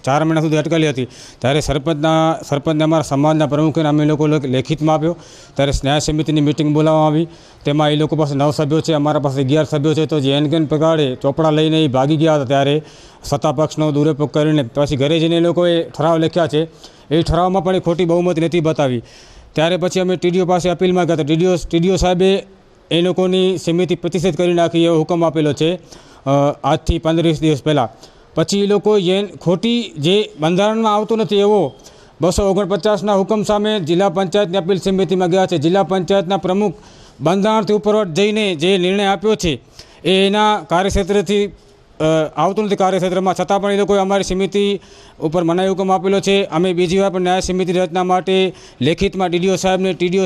4 મહિના સુધી અટકેલી હતી. ત્યારે સરપંચને અમારા સમાજના પ્રમુખને અમે લોકો લેખિતમાં આપ્યો. ત્યારે ન્યાય સમિતિની મિટિંગ બોલાવવામાં આવી. તેમાં એ લોકો પાસે 9 સભ્યો છે, અમારા પાસે 11 સભ્યો છે. તો જે એનકેન પ્રકારે ચોપડા લઈને એ ભાગી ગયા હતા, ત્યારે સત્તા પક્ષનો દુરુપયોગ કરીને પછી ઘરે જઈને એ લોકોએ ઠરાવ લખ્યા છે. એ ઠરાવમાં પણ એ ખોટી બહુમતી નથી બતાવી. ત્યારે પછી અમે TDO પાસે અપીલમાં ગયા હતા. TDO સાહેબે એ લોકોની સમિતિ પ્રતિષ્ઠિત કરી નાખી એવો હુકમ આપેલો છે આજથી 15-20 દિવસ પહેલાં. પછી એ લોકો ખોટી જે બંધારણમાં આવતો નથી એવો 249ના હુકમ સામે જિલ્લા પંચાયતની અપીલ સમિતિમાં ગયા છે. જિલ્લા પંચાયતના પ્રમુખ બંધારણથી ઉપરવટ જઈને જે નિર્ણય આપ્યો છે એ એના કાર્યક્ષેત્રથી આવતું નથી કાર્યક્ષેત્રમાં, છતાં પણ એ લોકોએ અમારી સમિતિ ઉપર મનાઈ હુકમ આપેલો છે. અમે બીજી વાર પણ ન્યાય સમિતિ રચના માટે લેખિતમાં TDO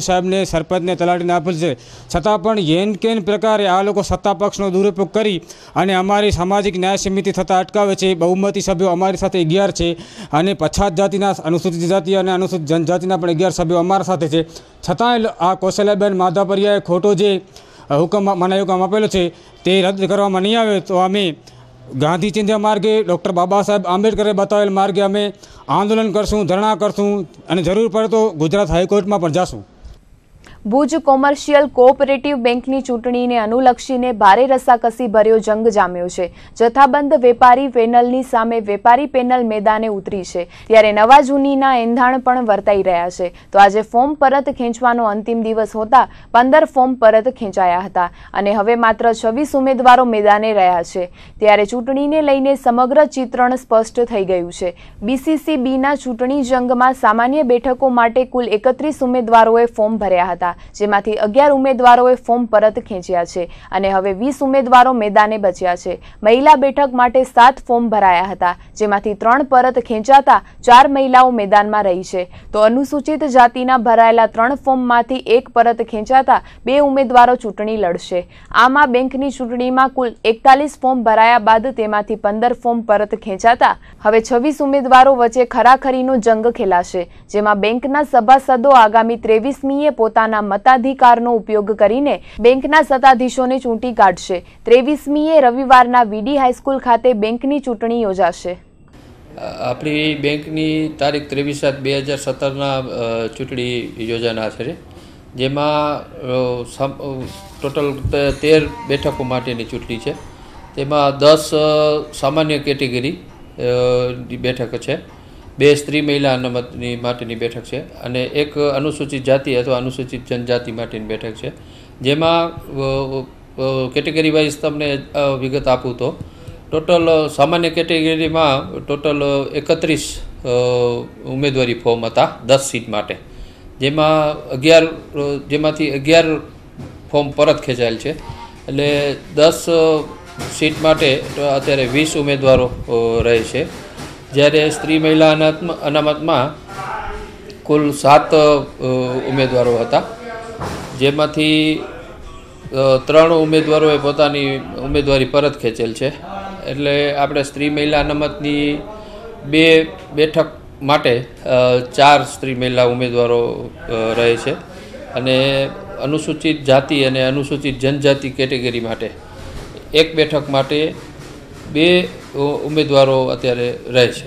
સાહેબને સરપંચને તલાટીને આપેલ છે. છતાં પણ યેન કેન પ્રકારે આ લોકો સત્તા પક્ષનો દુરુપયોગ કરી અને અમારી સામાજિક ન્યાય સમિતિ થતાં અટકાવે છે. બહુમતી સભ્યો અમારી સાથે 11 છે અને પછાત જાતિના, અનુસૂચિત જાતિ અને અનુસૂચિત જનજાતિના પણ 11 સભ્યો અમારા સાથે છે. છતાંય આ કૌશલ્યાબેન માધાપરિયાએ ખોટો જે મનાઈ હુકમ આપેલો છે તે રદ કરવામાં નહીં આવે તો અમે ગાંધી ચિંધ્યા માર્ગે, ડૉક્ટર બાબા સાહેબ આંબેડકરે બતાવેલ માર્ગે અમે આંદોલન કરશું, ધરણા કરશું અને જરૂર પડે તો ગુજરાત હાઈકોર્ટમાં પણ જશું. ભુજ કોમર્શિયલ કોઓપરેટિવ બેંકની ચૂંટણીને અનુલક્ષીને ભારે રસાકસી ભર્યો જંગ જામ્યો છે. જથ્થાબંધ વેપારી પેનલની સામે વેપારી પેનલ મેદાને ઉતરી છે. ત્યારે નવા જૂનીના એંધાણ પણ વર્તાઈ રહ્યા છે. તો આજે ફોર્મ પરત ખેંચવાનો અંતિમ દિવસ હોતા 15 ફોર્મ પરત ખેંચાયા હતા અને હવે માત્ર 26 ઉમેદવારો મેદાને રહ્યા છે. ત્યારે ચૂંટણીને લઈને સમગ્ર ચિત્રણ સ્પષ્ટ થઈ ગયું છે. BCCBના ચૂંટણી જંગમાં સામાન્ય બેઠકો માટે કુલ 31 ઉમેદવારોએ ફોર્મ ભર્યા હતા. હતા, જેમાંથી 11 ઉમેદવારોએ ફોર્મ પરત ખેંચ્યા છે અને હવે 20 ઉમેદવારો મેદાને બચ્યા છે. મહિલા બેઠક માટે 7 ફોર્મ ભરાયા હતા, જેમાંથી 3 પરત ખેંચાતા 4 મહિલાઓ મેદાનમાં રહી છે, તો અનુસૂચિત જાતિના ભરાયેલા 3 ફોર્મમાંથી 1 પરત ખેંચાતા 2 ઉમેદવારો ચૂંટણી લડશે. આમાં બેંકની ચૂંટણીમાં કુલ 41 ફોર્મ ભરાયા બાદ તેમાંથી 15 ફોર્મ પરત ખેંચાતા હવે 26 ઉમેદવારો વચ્ચે ખરાખરીનો જંગ ખેલાશે, જેમાં બેંકના સભાસદો આગામી 23મીએ પોતાના મતાધિકારનો ઉપયોગ કરીને બેંકના સત્તાધીશોને ચૂંટી કાઢશે. 23મીએ રવિવારના વીડી હાઈસ્કૂલ ખાતે બેંકની ચૂંટણી યોજાશે. આપણી બેંકની તારીખ 23/7/2017 ચૂંટણી યોજાનાર છે, જેમાં ટોટલ 13 બેઠકો માટેની ચૂંટણી છે. તેમાં 10 સામાન્ય કેટેગરી બેઠક છે, 2 સ્ત્રી મહિલા અનામતની માટેની બેઠક છે અને 1 અનુસૂચિત જાતિ અથવા અનુસૂચિત જનજાતિ માટેની બેઠક છે. જેમાં કેટેગરી વાઇઝ તમને વિગત આપું તો ટોટલ સામાન્ય કેટેગરીમાં ટોટલ 31 ઉમેદવારી ફોર્મ હતા 10 સીટ માટે, જેમાંથી 11 ફોર્મ પરત ખેંચાયેલ છે. એટલે 10 સીટ માટે અત્યારે 20 ઉમેદવારો રહે છે, જ્યારે સ્ત્રી મહિલા અનામતમાં કુલ 7 ઉમેદવારો હતા, જેમાંથી 3 ઉમેદવારોએ પોતાની ઉમેદવારી પરત ખેંચેલ છે. એટલે આપણે સ્ત્રી મહિલા અનામતની 2 બેઠક માટે 4 સ્ત્રી મહિલા ઉમેદવારો રહે છે અને અનુસૂચિત જાતિ અને અનુસૂચિત જનજાતિ કેટેગરી માટે 1 બેઠક માટે 2 ઉમેદવારો અત્યારે રહે છે.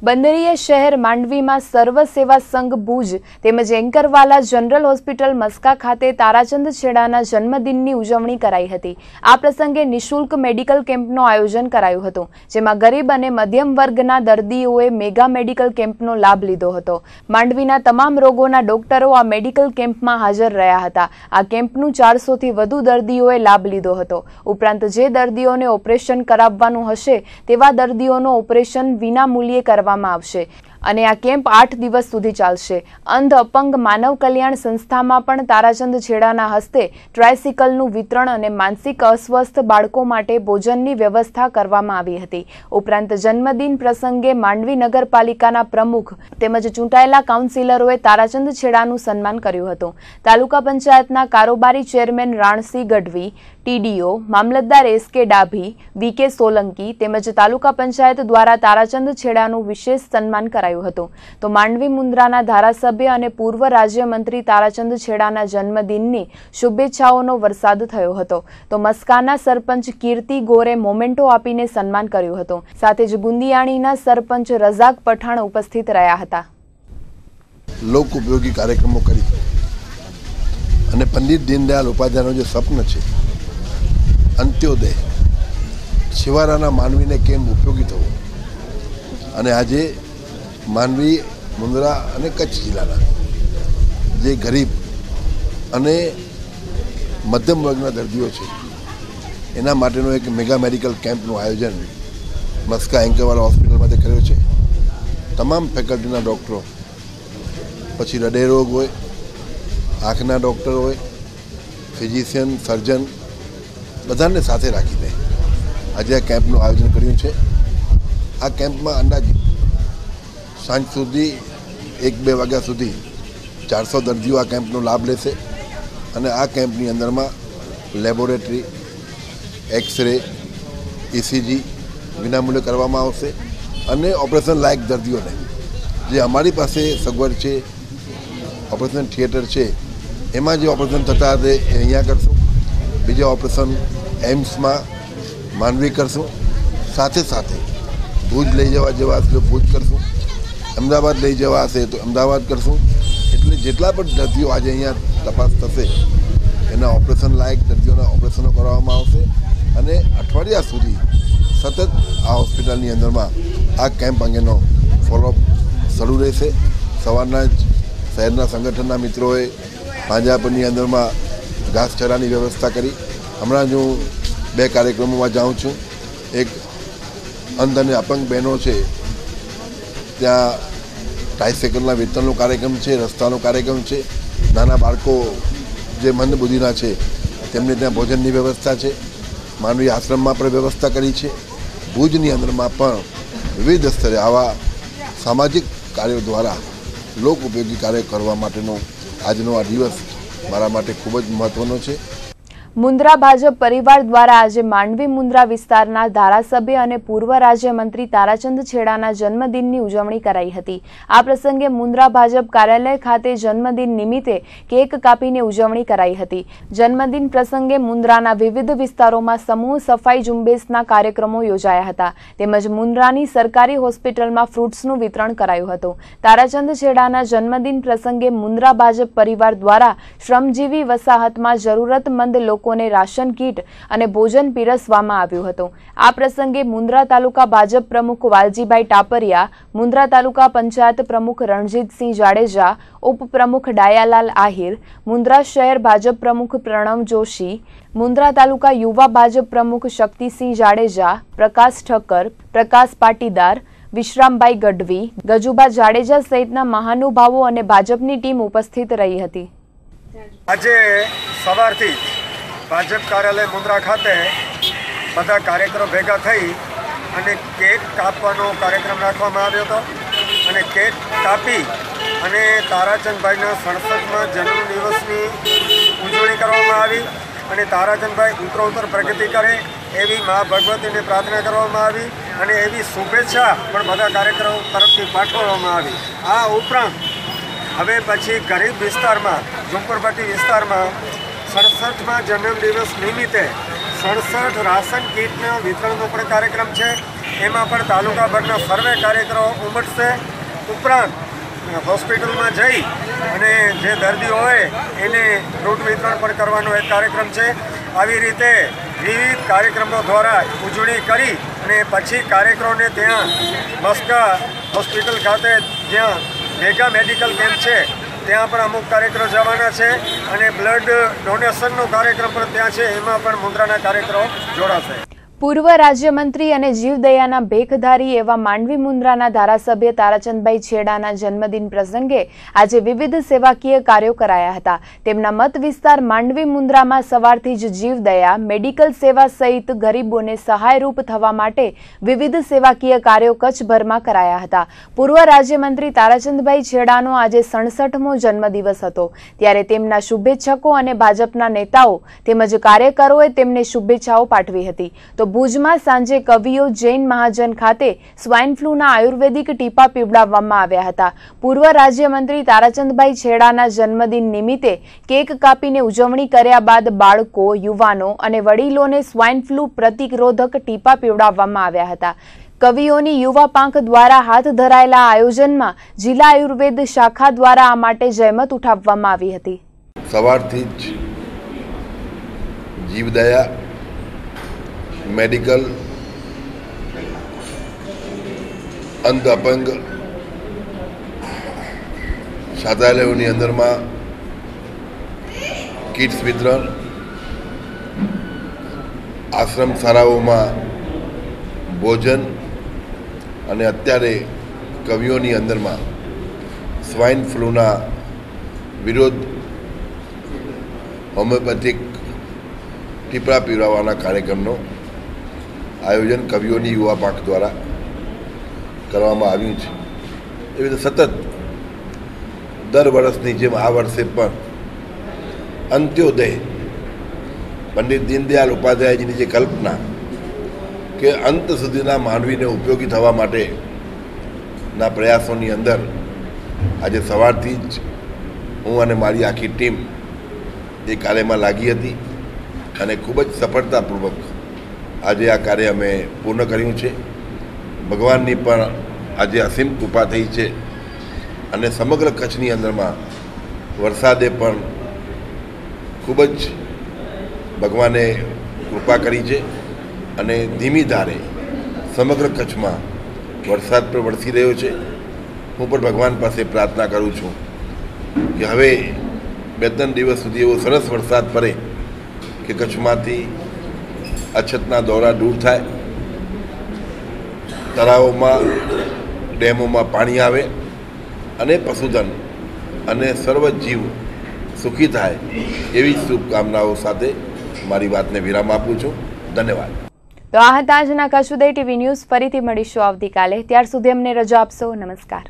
બંદરીય શહેર માંડવીમાં સર્વ સેવા સંઘ ભુજ તેમજ એન્કરવાલા જનરલ હોસ્પિટલ મસ્કા ખાતે તારાચંદ છેડાના જન્મદિનની ઉજવણી કરાઈ હતી. આ પ્રસંગે નિઃશુલ્ક મેડિકલ કેમ્પનું આયોજન કરાયું હતું, જેમાં ગરીબ અને મધ્યમ વર્ગના દર્દીઓએ મેગા મેડિકલ કેમ્પનો લાભ લીધો હતો. માંડવીના તમામ રોગોના ડોક્ટરો આ મેડિકલ કેમ્પમાં હાજર રહ્યા હતા. આ કેમ્પનું 400થી વધુ દર્દીઓએ લાભ લીધો હતો. ઉપરાંત જે દર્દીઓને ઓપરેશન કરાવવાનું હશે તેવા દર્દીઓનું ઓપરેશન વિના મૂલ્યે કરવામાં આવશે અને આ કેમ્પ 8 દિવસ સુધી ચાલશે. અંધ અપંગ માનવ કલ્યાણ સંસ્થામાં પણ તારાચંદ છેડાના હસ્તે ટ્રાયસિકલનું વિતરણ અને માનસિક અસ્વસ્થ બાળકો માટે ભોજનની વ્યવસ્થા કરવામાં આવી હતી. ઉપરાંત જન્મદિન પ્રસંગે માંડવી નગરપાલિકાના પ્રમુખ તેમજ ચૂંટાયેલા કાઉન્સિલરોએ તારાચંદ છેડાનું સન્માન કર્યું હતું. તાલુકા પંચાયતના કારોબારી ચેરમેન રાણસિંહ ગઢવી, ટીડીઓ મામલતદાર એસકે ડાભી, વીકે સોલંકી તેમજ તાલુકા પંચાયત દ્વારા તારાચંદ છેડાનું વિશેષ સન્માન કરાયું હતું. તો માંડવી મુન્દ્રાના ધારાસભ્ય અને પૂર્વ રાજ્યમંત્રી તારાચંદ છેડાના જન્મદિનની શુભેચ્છાઓનો વરસાદ થયો હતો. તો મસ્કાના સરપંચ કીર્તિ ગોરે મોમેન્ટો આપીને સન્માન કર્યું હતું. સાથે જ ગુંદિયાણીના સરપંચ રઝાક પઠાણ ઉપસ્થિત રહ્યા હતા. લોક ઉપયોગી કાર્યક્રમો કરી અને પંડિત દીનદયાળ ઉપાધ્યાયનું જે સ્વપ્ન છે અંત્યોદય, છેવાડાના માનવીને કેમ ઉપયોગી થવું, અને આજે માંડવી, મુન્દ્રા અને કચ્છ જિલ્લાના જે ગરીબ અને મધ્યમ વર્ગના દર્દીઓ છે એના માટેનો એક મેગા મેડિકલ કેમ્પનું આયોજન મસ્કા એન્કરવાલા હોસ્પિટલ માટે કર્યો છે. તમામ ફેકલ્ટીના ડૉક્ટરો, પછી હૃદય રોગ હોય, આંખના ડૉક્ટર હોય, ફિઝિશિયન, સર્જન, બધાને સાથે રાખીને આજે આ કેમ્પનું આયોજન કર્યું છે. આ કેમ્પમાં અંદાજિત સાંજ સુધી 1-2 વાગ્યા સુધી 400 દર્દીઓ આ કેમ્પનો લાભ લેશે અને આ કેમ્પની અંદરમાં લેબોરેટરી, એક્સરે, ઇસીજી વિનામૂલ્યે કરવામાં આવશે અને ઓપરેશન લાયક દર્દીઓને જે અમારી પાસે સગવડ છે, ઓપરેશન થિયેટર છે, એમાં જે ઓપરેશન થતા હશે એ અહીંયા કરશું. બીજા ઓપરેશન એમ્સમાં માંડવી કરશું. સાથે સાથે ભુજ લઈ જવા જેવા હશે તો ભુજ કરશું, અમદાવાદ લઈ જવા હશે તો અમદાવાદ કરશું. એટલે જેટલા પણ દર્દીઓ આજે અહીંયા તપાસ થશે એના ઓપરેશન લાયક દર્દીઓના ઓપરેશનો કરવામાં આવશે અને અઠવાડિયા સુધી સતત આ હોસ્પિટલની અંદરમાં આ કેમ્પ અંગેનો ફોલોઅપ શરૂ રહેશે. સવારના જ શહેરના સંગઠનના મિત્રોએ પાંજરાપોળની અંદરમાં ઘાસચારાની વ્યવસ્થા કરી. હમણાં જ હું 2 કાર્યક્રમોમાં જાઉં છું. એક અંધ અને અપંગ બહેનો છે ત્યાં ટ્રાયસાઇકલના વિતરણનો કાર્યક્રમ છે, રસ્તાનો કાર્યક્રમ છે, નાના બાળકો જે મંદબુદ્ધિના છે તેમને ત્યાં ભોજનની વ્યવસ્થા છે. માનવી આશ્રમમાં પણ વ્યવસ્થા કરી છે. ભુજની અંદરમાં પણ વિવિધ સ્તરે આવા સામાજિક કાર્યો દ્વારા લોક ઉપયોગી કાર્ય કરવા માટેનો આજનો આ દિવસ મારા માટે ખૂબ જ મહત્વનો છે. મુન્દ્રા ભાજપ પરિવાર દ્વારા આજે માંડવી મુન્દ્રા વિસ્તારના ધારાસભ્ય અને પૂર્વ રાજ્યમંત્રી તારાચંદ છેડાના જન્મદિનની ઉજવણી કરાઈ હતી. આ પ્રસંગે મુન્દ્રા ભાજપ કાર્યાલય ખાતે જન્મદિન નિમિત્તે કેક કાપીને ઉજવણી કરાઈ હતી. જન્મદિન પ્રસંગે મુન્દ્રાના વિવિધ વિસ્તારોમાં સમૂહ સફાઈ ઝુંબેશના કાર્યક્રમો યોજાયા હતા. તેમજ મુન્દ્રાની સરકારી હોસ્પિટલમાં ફ્રૂટ્સનું વિતરણ કરાયું હતું. તારાચંદ છેડાના જન્મદિન પ્રસંગે મુન્દ્રા ભાજપ પરિવાર દ્વારા શ્રમજીવી વસાહતમાં જરૂરતમંદ લોકોને રાશન કીટ અને ભોજન પીરસવામાં આવ્યું હતું. આ પ્રસંગે મુન્દ્રા તાલુકા ભાજપ પ્રમુખ વાલજીભાઈ ટાપરિયા, મુન્દ્રા તાલુકા પંચાયત પ્રમુખ રણજીતસિંહ જાડેજા, ઉપપ્રમુખ ડાયાલાલ આહિર, મુન્દ્રા શહેર ભાજપ પ્રમુખ પ્રણવ જોશી, મુન્દ્રા તાલુકા યુવા ભાજપ પ્રમુખ શક્તિસિંહ જાડેજા, પ્રકાશ ઠક્કર, પ્રકાશ પાટીદાર, વિશ્રામભાઈ ગઢવી, ગજુભા જાડેજા સહિતના મહાનુભાવો અને ભાજપની ટીમ ઉપસ્થિત રહી હતી. આજે સવારથી ભાજપ કાર્યાલય મુન્દ્રા ખાતે બધા કાર્યકરો ભેગા થઈ અને કેક કાપવાનો કાર્યક્રમ રાખવામાં આવ્યો હતો. અને કેક કાપી અને તારાચંદભાઈના 67મા જન્મદિવસની ઉજવણી કરવામાં આવી. અને તારાચંદભાઈ ઉત્તરોત્તર પ્રગતિ કરે એવી મા ભગવતીને પ્રાર્થના કરવામાં આવી અને એવી શુભેચ્છા પણ બધા કાર્યકરો તરફથી પાઠવવામાં આવી. આ ઉપરાંત હવે પછી ગરીબ વિસ્તારમાં, ઝુંપડપટ્ટી વિસ્તારમાં 67મા જન્મદિવસ નિમિત્તે 67 રાશન કીટના વિતરણનો પણ કાર્યક્રમ છે. એમાં પણ તાલુકાભરના સર્વે કાર્યકરો ઉમટશે. ઉપરાંત હોસ્પિટલમાં જઈ અને જે દર્દીઓ હોય એને ફ્રૂટ વિતરણ પણ કરવાનો એક કાર્યક્રમ છે. આવી રીતે વિવિધ કાર્યક્રમો દ્વારા ઉજવણી કરી અને પછી કાર્યકરોને ત્યાં મસ્કા હોસ્પિટલ ખાતે જ્યાં મેગા મેડિકલ કેમ્પ છે ત્યાં પણ અમુક કાર્યકરો જવાના છે અને બ્લડ ડોનેશનનો કાર્યક્રમ પણ ત્યાં છે. એમાં પણ મુન્દ્રાના કાર્યકરો જોડાશે. પૂર્વ રાજ્યમંત્રી અને જીવદયાના ભેખધારી એવા માંડવી મુન્દ્રાના ધારાસભ્ય તારાચંદભાઈ છેડાના જન્મદિન પ્રસંગે આજે વિવિધ સેવાકીય કાર્યો કરાયા હતા. તેમના મત વિસ્તાર માંડવી મુન્દ્રામાં સવારથી જ જીવદયા, મેડિકલ સેવા સહિત ગરીબોને સહાયરૂપ થવા માટે વિવિધ સેવાકીય કાર્યો કચ્છભરમાં કરાયા હતા. પૂર્વ રાજ્યમંત્રી તારાચંદભાઈ છેડાનો આજે 67મો જન્મદિવસ હતો. ત્યારે તેમના શુભેચ્છકો અને ભાજપના નેતાઓ તેમજ કાર્યકરોએ તેમને શુભેચ્છાઓ પાઠવી હતી. તો ભુજમાં સાંજે કવિઓ જૈન મહાજન ખાતે સ્વાઇન ફ્લૂના આયુર્વેદિક ટીપા પીવડાવવામાં આવ્યા હતા. પૂર્વ રાજ્યમંત્રી તારાચંદભાઈ છેડાના જન્મદિન નિમિત્તે કેક કાપીને ઉજવણી કર્યા બાદ બાળકો, યુવાનો અને વડીલોને સ્વાઇન ફ્લૂ પ્રતિરોધક ટીપા પીવડાવવામાં આવ્યા હતા. કવિઓની યુવા પાંખ દ્વારા હાથ ધરાયેલા આયોજનમાં જિલ્લા આયુર્વેદ શાખા દ્વારા આ માટે જહેમત ઉઠાવવામાં આવી હતી. સવારથી જ જીવદયા, મેડિકલ, અંધ અપંગ છાત્રાલયોની અંદરમાં કિટ્સ વિતરણ, આશ્રમ શાળાઓમાં ભોજન અને અત્યારે કવિઓની અંદરમાં સ્વાઇન ફ્લૂના વિરોધ હોમિયોપેથિક ટીપા પીવડાવવાના કાર્યક્રમનો આયોજન કવિઓની યુવા પાંખ દ્વારા કરવામાં આવ્યું છે. એવી રીતે સતત દર વર્ષની જેમ આ વર્ષે પણ અંત્યોદય પંડિત દીનદયાલ ઉપાધ્યાયજીની જે કલ્પના કે અંત સુધીના માનવીને ઉપયોગી થવા માટેના પ્રયાસોની અંદર આજે સવારથી જ હું અને મારી આખી ટીમ એ કાર્યમાં લાગી હતી અને ખૂબ જ સફળતાપૂર્વક આજે આ કાર્ય અમે પૂર્ણ કર્યું છે. ભગવાનની પણ આજે અસીમ કૃપા થઈ છે અને સમગ્ર કચ્છની અંદરમાં વરસાદે પણ ખૂબ જ ભગવાને કૃપા કરી છે અને ધીમી ધારે સમગ્ર કચ્છમાં વરસાદ પણ વરસી રહ્યો છે. હું પણ ભગવાન પાસે પ્રાર્થના કરું છું કે હવે 2-3 દિવસ સુધી એવો સરસ વરસાદ પડે કે કચ્છમાંથી અછતના દોરા દૂર થાય, તળાવોમાં, ડેમોમાં પાણી આવે અને પશુધન અને સર્વ જીવ સુખી થાય એવી શુભકામનાઓ સાથે મારી વાતને વિરામ આપું છું. ધન્યવાદ. તો આ હતા આજના કચ્છ ઉદય ટીવી ન્યૂઝ. ફરીથી મળીશું આવતીકાલે. ત્યાર સુધી અમને રજા આપશો. નમસ્કાર.